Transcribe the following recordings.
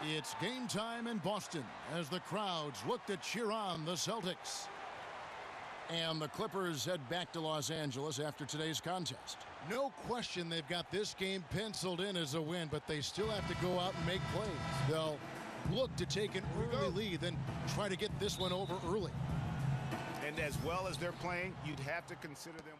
It's game time in Boston as the crowds look to cheer on the Celtics. And the Clippers head back to Los Angeles after today's contest. No question they've got this game penciled in as a win, but they still have to go out and make plays. They'll look to take an early lead, then try to get this one over early. And as well as they're playing, you'd have to consider them.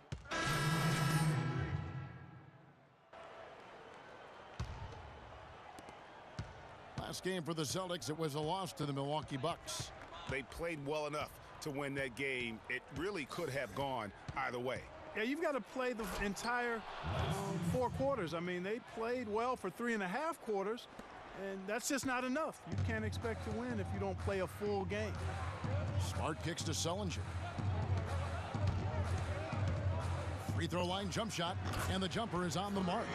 Last game for the Celtics, it was a loss to the Milwaukee Bucks. They played well enough to win that game. It really could have gone either way. Yeah, you've got to play the entire 4 quarters. I mean, they played well for 3.5 quarters, and that's just not enough. You can't expect to win if you don't play a full game. Smart kicks to Sullinger. Free throw line jump shot, and the jumper is on the mark.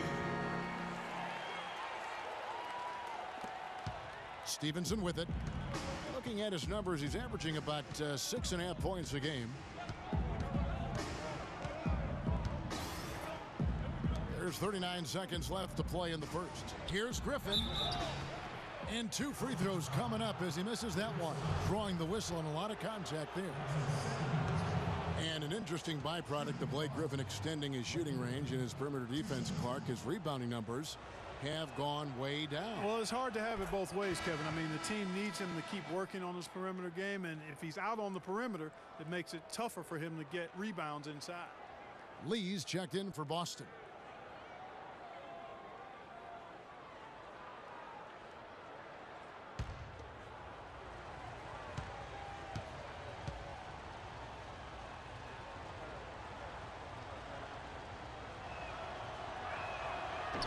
Stevenson with it. Looking at his numbers, he's averaging about 6.5 points a game. There's 39 seconds left to play in the first. Here's Griffin. And 2 free throws coming up as he misses that one. Drawing the whistle and a lot of contact there. And an interesting byproduct of Blake Griffin extending his shooting range in his perimeter defense, Clark. His rebounding numbers have gone way down. Well, it's hard to have it both ways, Kevin. I mean, the team needs him to keep working on his perimeter game, and if he's out on the perimeter, it makes it tougher for him to get rebounds inside. Lee's checked in for Boston.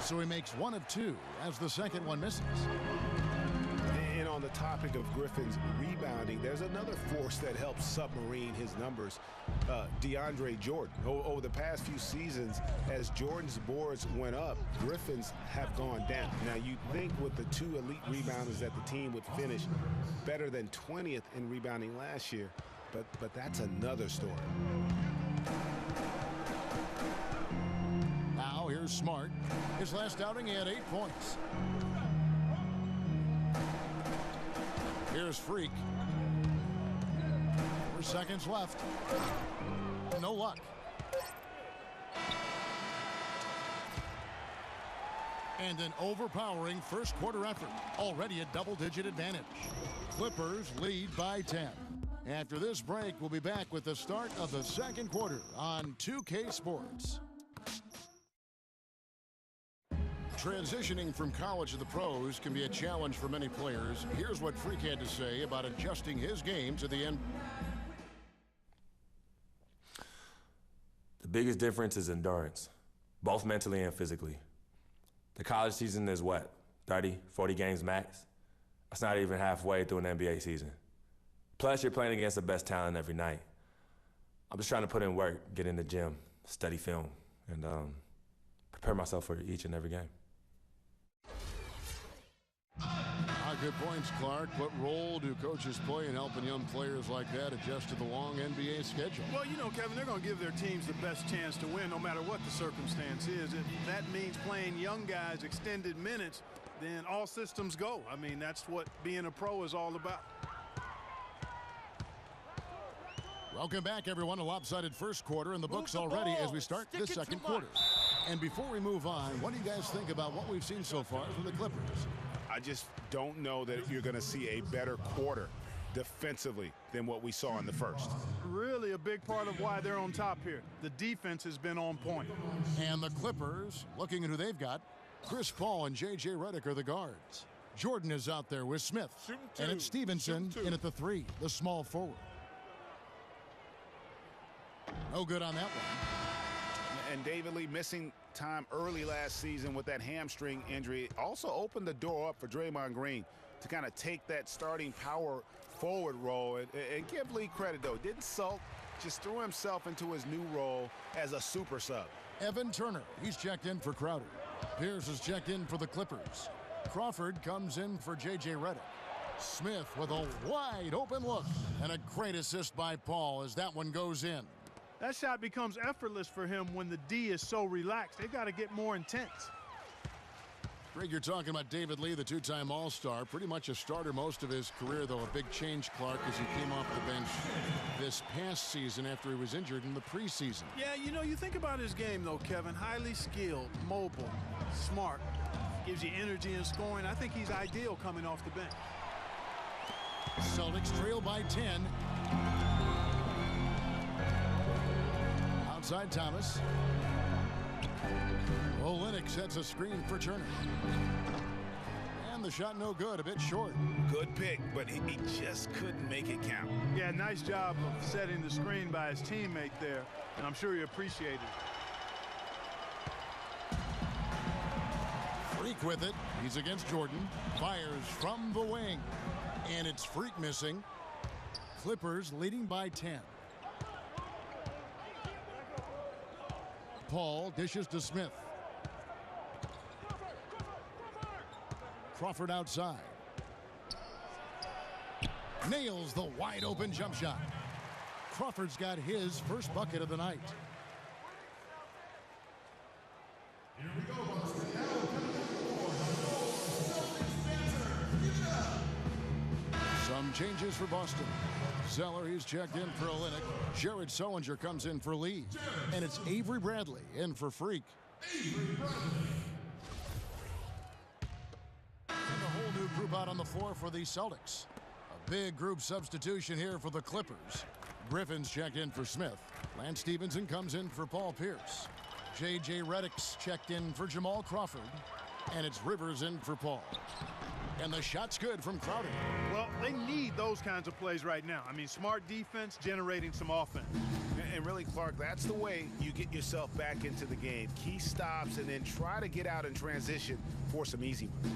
So he makes 1 of 2 as the second one misses. And on the topic of Griffin's rebounding, there's another force that helps submarine his numbers, DeAndre Jordan. Over the past few seasons, as Jordan's boards went up, Griffin's have gone down. Now, you'd think with the 2 elite rebounders that the team would finish better than 20th in rebounding last year, but that's another story. Now here's Smart. His last outing, he had 8 points. Here's Freak. 4 seconds left. No luck. And an overpowering first quarter effort. Already a double-digit advantage. Clippers lead by 10. After this break, we'll be back with the start of the second quarter on 2K Sports. Transitioning from college to the pros can be a challenge for many players. Here's what Freak had to say about adjusting his game to the end. The biggest difference is endurance, both mentally and physically. The college season is what, 30, 40 games max? That's not even halfway through an NBA season. Plus, you're playing against the best talent every night. I'm just trying to put in work, get in the gym, study film, and prepare myself for each and every game. Good points, Clark. What role do coaches play in helping young players like that adjust to the long NBA schedule? Well, you know, Kevin, they're going to give their teams the best chance to win no matter what the circumstance is. If that means playing young guys extended minutes, then all systems go. I mean, that's what being a pro is all about. Welcome back, everyone. A lopsided first quarter in the books already as we start the second quarter. And before we move on, what do you guys think about what we've seen so far from the Clippers? I just don't know that you're going to see a better quarter defensively than what we saw in the first. Really a big part of why they're on top here. The defense has been on point. And the Clippers, looking at who they've got, Chris Paul and J.J. Redick are the guards. Jordan is out there with Smith. And it's Stevenson in at the 3, the small forward. No good on that one. And David Lee missing time early last season with that hamstring injury also opened the door up for Draymond Green to kind of take that starting power forward role. And give Lee credit, though. Didn't sulk, just threw himself into his new role as a super sub. Evan Turner, he's checked in for Crowder. Pierce is checked in for the Clippers. Crawford comes in for J.J. Redick. Smith with a wide open look and a great assist by Paul as that one goes in. That shot becomes effortless for him when the D is so relaxed. They've got to get more intense. Greg, you're talking about David Lee, the two-time All-Star. Pretty much a starter most of his career, though. A big change, Clark, as he came off the bench this past season after he was injured in the preseason. Yeah, you know, you think about his game, though, Kevin. Highly skilled, mobile, smart. Gives you energy and scoring. I think he's ideal coming off the bench. Celtics trail by 10. Outside Thomas. Olynyk sets a screen for Turner. And the shot no good, a bit short. Good pick, but he just couldn't make it count. Yeah, nice job of setting the screen by his teammate there, and I'm sure he appreciated it. Freak with it. He's against Jordan. Fires from the wing. And it's Freak missing. Clippers leading by 10. Paul dishes to Smith. Crawford outside. Nails the wide open jump shot. Crawford's got his first bucket of the night. Here we go, Boston. Some changes for Boston. Zeller, he's checked in for Olynyk. Jared Sullinger comes in for Lee. And it's Avery Bradley in for Freak. And a whole new group out on the floor for the Celtics. A big group substitution here for the Clippers. Griffin's checked in for Smith. Lance Stevenson comes in for Paul Pierce. J.J. Redick's checked in for Jamal Crawford. And it's Rivers in for Paul. And the shot's good from Crowder. Well, they need those kinds of plays right now. I mean, smart defense generating some offense. And really, Clark, that's the way you get yourself back into the game. Key stops and then try to get out in transition for some easy ones.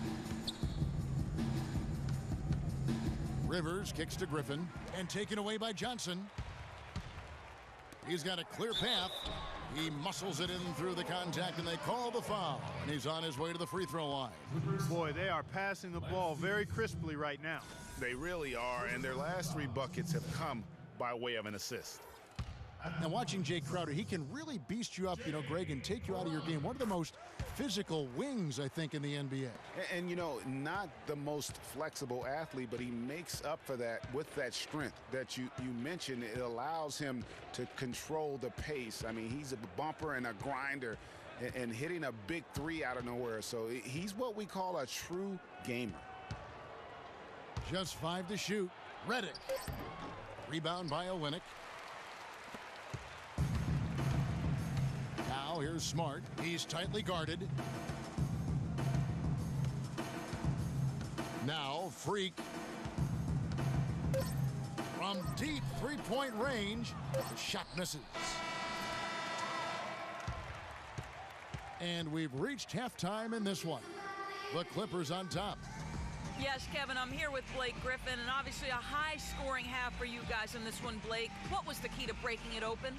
Rivers kicks to Griffin and taken away by Johnson. He's got a clear path. He muscles it in through the contact, and they call the foul. And he's on his way to the free throw line. Boy, they are passing the ball very crisply right now. They really are, and their last 3 buckets have come by way of an assist. Now, watching Jay Crowder, he can really beast you up, Greg, and take you out of your game. One of the most physical wings, I think, in the NBA. And not the most flexible athlete, but he makes up for that with that strength that you mentioned. It allows him to control the pace. I mean, he's a bumper and a grinder and hitting a big 3 out of nowhere. So he's what we call a true gamer. Just 5 to shoot. Redick. Rebound by Olynyk. Now here's Smart. He's tightly guarded. Now Freak. From deep three-point range, the shot misses. And we've reached halftime in this one. The Clippers on top. Yes, Kevin, I'm here with Blake Griffin, and obviously a high-scoring half for you guys in this one, Blake. What was the key to breaking it open?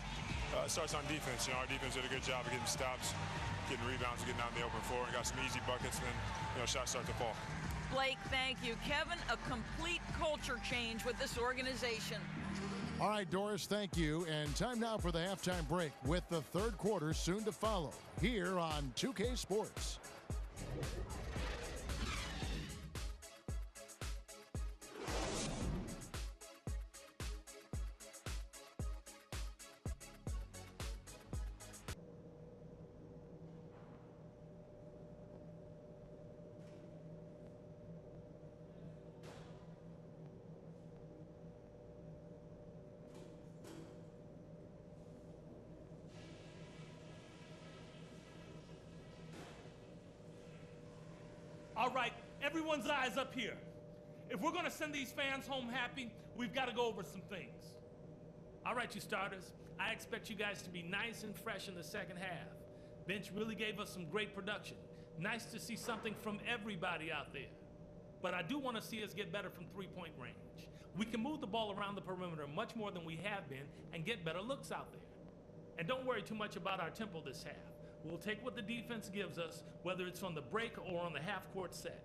It starts on defense. Our defense did a good job of getting stops, getting rebounds, getting out in the open floor, and got some easy buckets, and then, shots start to fall. Blake, thank you. Kevin, a complete culture change with this organization. All right, Doris, thank you. And time now for the halftime break with the third quarter soon to follow here on 2K Sports. All right, everyone's eyes up here. If we're going to send these fans home happy, we've got to go over some things. All right, you starters, I expect you guys to be nice and fresh in the second half. Bench really gave us some great production. Nice to see something from everybody out there. But I do want to see us get better from three-point range. We can move the ball around the perimeter much more than we have been and get better looks out there. And don't worry too much about our tempo this half. We'll take what the defense gives us, whether it's on the break or on the half-court set.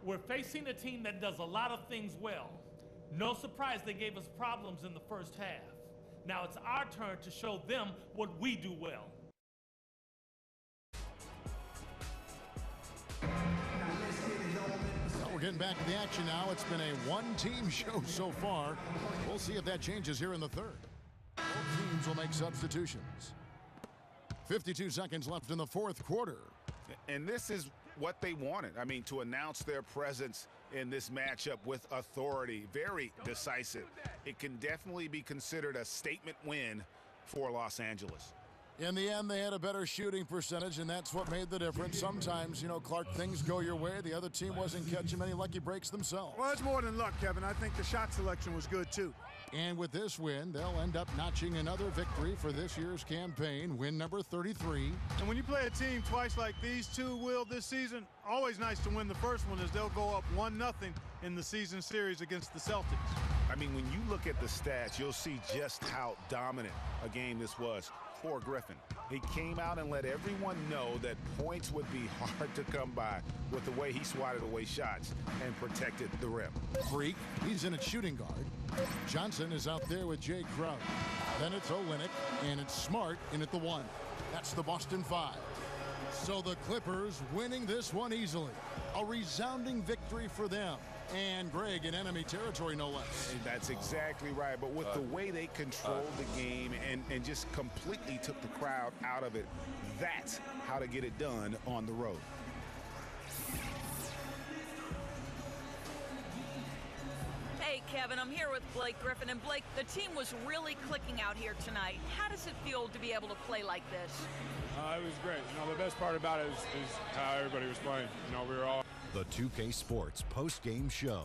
We're facing a team that does a lot of things well. No surprise they gave us problems in the first half. Now it's our turn to show them what we do well. We're getting back to the action now. It's been a one-team show so far. We'll see if that changes here in the third. Both teams will make substitutions. 52 seconds left in the fourth quarter. And this is what they wanted. I mean, to announce their presence in this matchup with authority. Very decisive. It can definitely be considered a statement win for Los Angeles. In the end, they had a better shooting percentage, and that's what made the difference. Sometimes, you know, Clark, things go your way. The other team wasn't catching many lucky breaks themselves. Well, it's more than luck, Kevin. I think the shot selection was good, too. And with this win, they'll end up notching another victory for this year's campaign, win number 33. And when you play a team twice like these two will this season, always nice to win the first one as they'll go up 1-0 in the season series against the Celtics. I mean, when you look at the stats, you'll see just how dominant a game this was for Griffin. He came out and let everyone know that points would be hard to come by with the way he swatted away shots and protected the rim. Freak, he's in at shooting guard. Johnson is out there with Jay Crowder. Then it's Olynyk, and it's Smart in at the 1. That's the Boston 5. So the Clippers winning this one easily. A resounding victory for them. And Greg in enemy territory, no less. And that's exactly right. But with the way they controlled the game and just completely took the crowd out of it, that's how to get it done on the road. Hey, Kevin, I'm here with Blake Griffin. And Blake, the team was really clicking out here tonight. How does it feel to be able to play like this? It was great. You know, the best part about it is how everybody was playing. You know, we were all... The 2K Sports post-game show.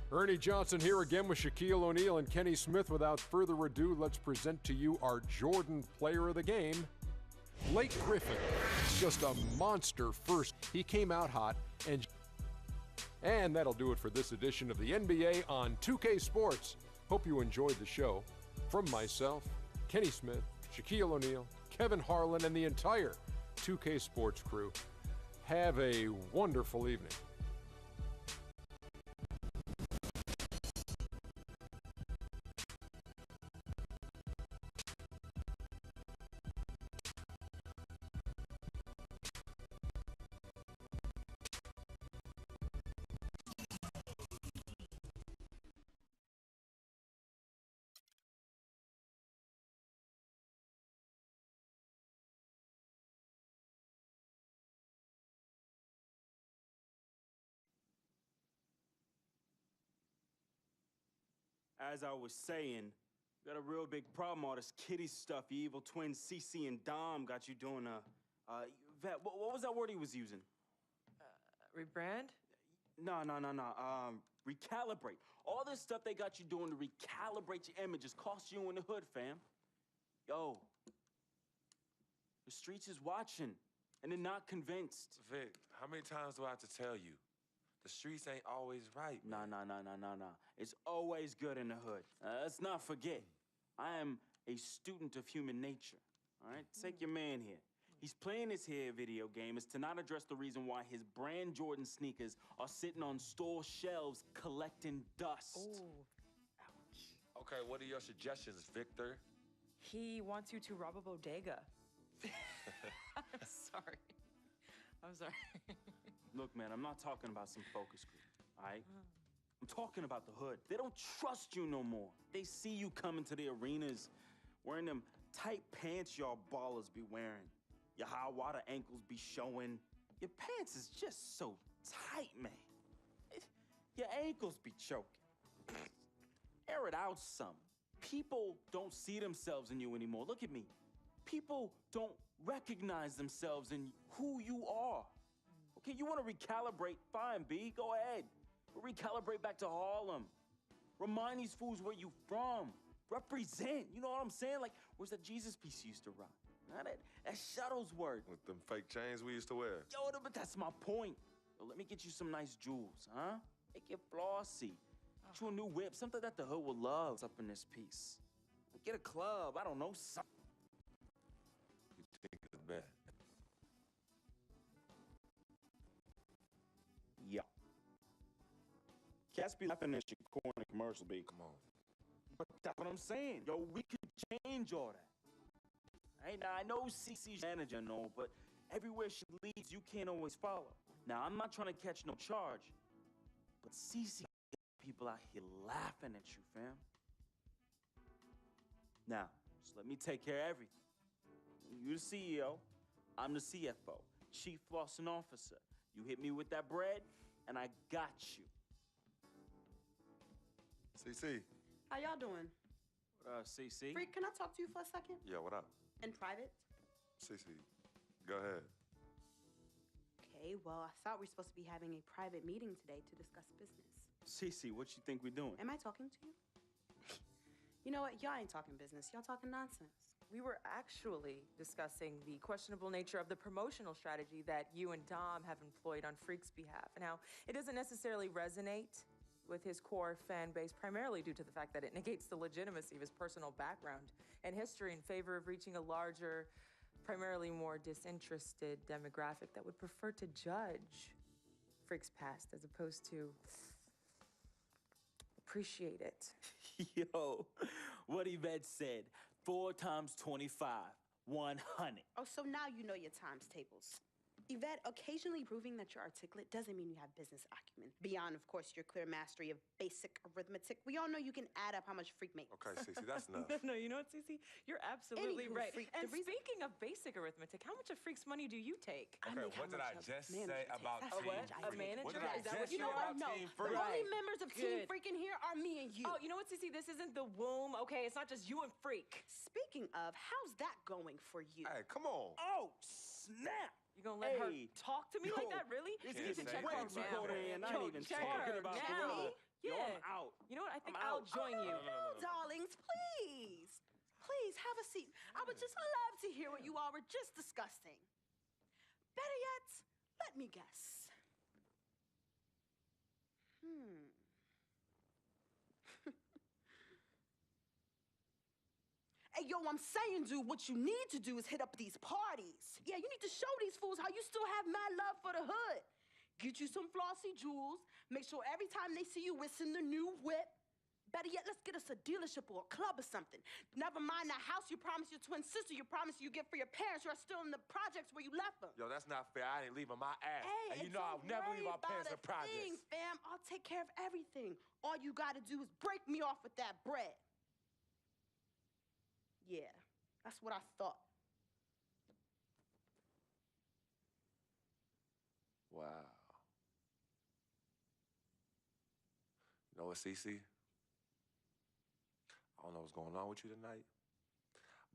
Ernie Johnson here again with Shaquille O'Neal and Kenny Smith. Without further ado, let's present to you our Jordan Player of the Game, Blake Griffin. Just a monster first. He came out hot, and that'll do it for this edition of the NBA on 2K Sports. Hope you enjoyed the show. From myself, Kenny Smith, Shaquille O'Neal, Kevin Harlan, and the entire 2K Sports crew, have a wonderful evening. As I was saying, got a real big problem, all this kitty stuff. You evil twins, CC and Dom got you doing Vet, what was that word he was using? Rebrand? No. Recalibrate. All this stuff they got you doing to recalibrate your images cost you in the hood, fam. Yo, the streets is watching, and they're not convinced. Vic, how many times do I have to tell you? The streets ain't always right. Nah. It's always good in the hood. Let's not forget, I am a student of human nature, all right? Take your man here. He's playing this here video game is to not address the reason why his brand Jordan sneakers are sitting on store shelves collecting dust. Oh, ouch. Okay, what are your suggestions, Victor? He wants you to rob a bodega. I'm sorry. Look, man, I'm not talking about some focus group, all right? I'm talking about the hood. They don't trust you no more. They see you coming to the arenas wearing them tight pants y'all ballers be wearing. Your high water ankles be showing. Your pants is just so tight, man. Your ankles be choking. Air it out some. People don't see themselves in you anymore. Look at me. People don't recognize themselves in who you are. Okay, you want to recalibrate? Fine, B, go ahead. Recalibrate back to Harlem. Remind these fools where you from. Represent, you know what I'm saying? Like, where's that Jesus piece you used to rock? Nah, that Shuttlesworth. With them fake chains we used to wear. Yo, but that's my point. Yo, let me get you some nice jewels, huh? Make it flossy. Get you a new whip, something that the hood will love. Up in this piece. Get a club, I don't know, something. You think it's bad? Yeah. Cats be laughing at your corner commercial, B. Come on. But that's what I'm saying. Yo, we could change all that. Right? Now, I know CC's manager and all, but everywhere she leads, you can't always follow. Now, I'm not trying to catch no charge, but CC people out here laughing at you, fam. Now, just let me take care of everything. You're the CEO, I'm the CFO, Chief Flossing Officer. You hit me with that bread, and I got you. CC. How y'all doing? CC? Freak, can I talk to you for a second? Yeah, what up? In private? CC, go ahead. Okay, well, I thought we were supposed to be having a private meeting today to discuss business. CC, what you think we're doing? Am I talking to you? You know what? Y'all ain't talking business. Y'all talking nonsense. We were actually discussing the questionable nature of the promotional strategy that you and Dom have employed on Freak's behalf, and how it doesn't necessarily resonate with his core fan base, primarily due to the fact that it negates the legitimacy of his personal background and history in favor of reaching a larger, primarily more disinterested demographic that would prefer to judge Freak's past as opposed to appreciate it. Yo, what Yvette said, 4 times 25, 100. Oh, so now you know your times tables. Yvette, occasionally proving that you're articulate doesn't mean you have business acumen. Beyond, of course, your clear mastery of basic arithmetic. We all know you can add up how much Freak makes. Okay, Cece, that's enough. No, you know what, Cece? You're absolutely Anywho, right. Freak, And speaking of basic arithmetic, how much of Freak's money do you take? Okay, what did I just say about Team A Freak? manager? What did I Is that what just you say know about No, Team the Freak? only members of Team Good. Freak in here are me and you. Oh, you know what, Cece? This isn't the womb, okay? It's not just you and Freak. Speaking of, how's that going for you? Hey, come on. Oh, snap! You gonna let her Hey, talk to me like that, really? This You is can check her way too now. cold in, and I Yo, ain't even check talking her about the now. weather. Yo, Yeah. I'm out. You know what? I think I'm I'll out. join you. No, darlings, please. Please, have a seat. I would just love to hear what you all were just discussing. Better yet, let me guess. Hey, yo, I'm saying, dude, what you need to do is hit up these parties. Yeah, you need to show these fools how you still have mad love for the hood. Get you some flossy jewels. Make sure every time they see you whistling the new whip. Better yet, let's get us a dealership or a club or something. Never mind that house you promised your twin sister you promised you get for your parents who are still in the projects where you left them. Yo, that's not fair. I ain't leaving my ass. Hey, and you know I'll never leave our parents in projects. Fam, I'll take care of everything. All you gotta do is break me off with that bread. Yeah, that's what I thought. Wow. You know what, Cece? I don't know what's going on with you tonight,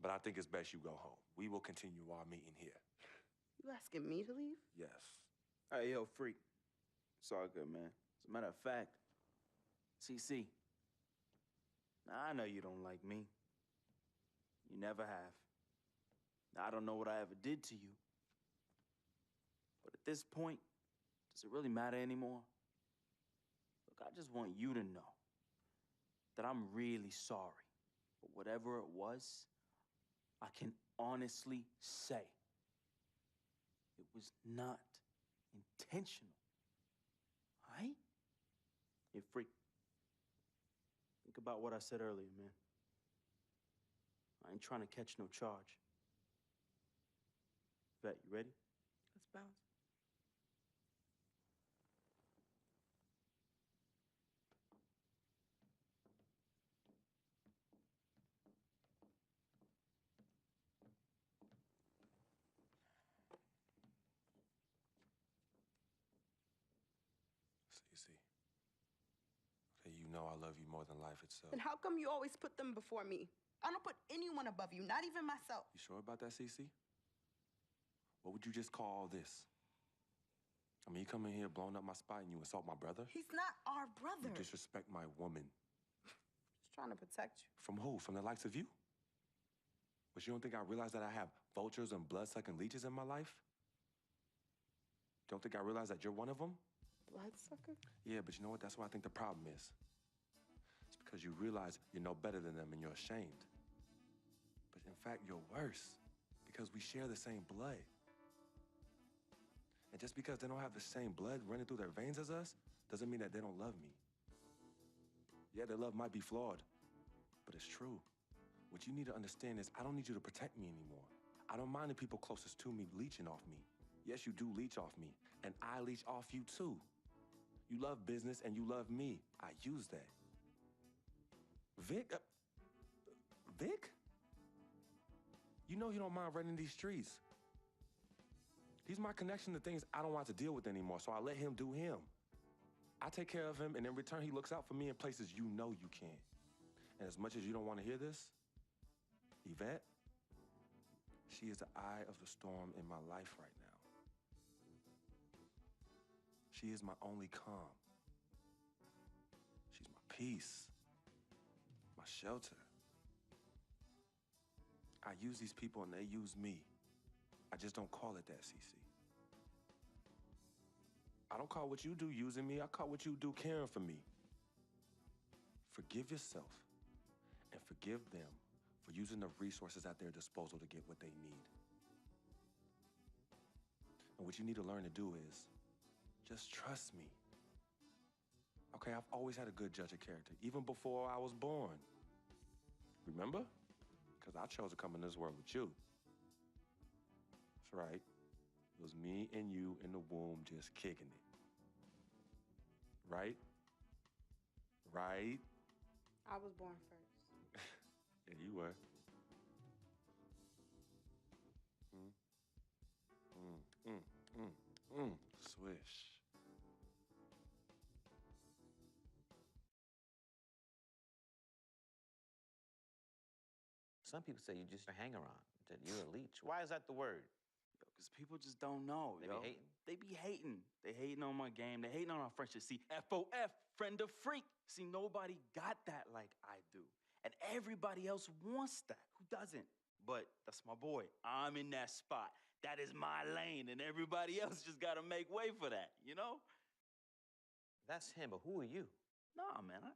but I think it's best you go home. We will continue our meeting here. You asking me to leave? Yes. Hey, yo, Freak. It's all good, man. As a matter of fact, CC, I know you don't like me. You never have. I don't know what I ever did to you. But at this point, does it really matter anymore? Look, I just want you to know that I'm really sorry. But whatever it was, I can honestly say it was not intentional. All right? Hey, Freak. Think about what I said earlier, man. I ain't trying to catch no charge. Bet, you ready? Let's bounce. Cece. Okay, you know I love you more than life itself. And how come you always put them before me? I don't put anyone above you, not even myself. You sure about that, Cece? What would you just call all this? I mean, you come in here blowing up my spot and you insult my brother? He's not our brother. You disrespect my woman. Just trying to protect you. From who? From the likes of you? But you don't think I realize that I have vultures and blood-sucking leeches in my life? Don't think I realize that you're one of them? Bloodsucker? Yeah, but you know what? That's what I think the problem is. It's because you realize you're no better than them and you're ashamed. But in fact, you're worse because we share the same blood. And just because they don't have the same blood running through their veins as us, doesn't mean that they don't love me. Yeah, their love might be flawed, but it's true. What you need to understand is I don't need you to protect me anymore. I don't mind the people closest to me leeching off me. Yes, you do leech off me, and I leech off you too. You love business and you love me. I use that. Vic? Vic? You know he don't mind running these streets. He's my connection to things I don't want to deal with anymore, so I let him do him. I take care of him, and in return, he looks out for me in places you know you can't. And as much as you don't want to hear this, Yvette, she is the eye of the storm in my life right now. She is my only calm. She's my peace, my shelter. I use these people and they use me. I just don't call it that, CC. I don't call what you do using me. I call what you do caring for me. Forgive yourself and forgive them for using the resources at their disposal to get what they need. And what you need to learn to do is just trust me. Okay, I've always had a good judge of character, even before I was born. Remember? Because I chose to come in this world with you. That's right. It was me and you in the womb just kicking it. Right? Right? I was born first. Yeah, you were. Swish. Some people say you just a hanger-on, that you're a leech. Why is that the word? Because people just don't know, They yo. be hating? They be hating. They hating on my game. They hating on our friendship. See, FOF, friend of freak. See, nobody got that like I do. And everybody else wants that. Who doesn't? But that's my boy. I'm in that spot. That is my lane, and everybody else just got to make way for that, you know? That's him, but who are you? Nah, man, I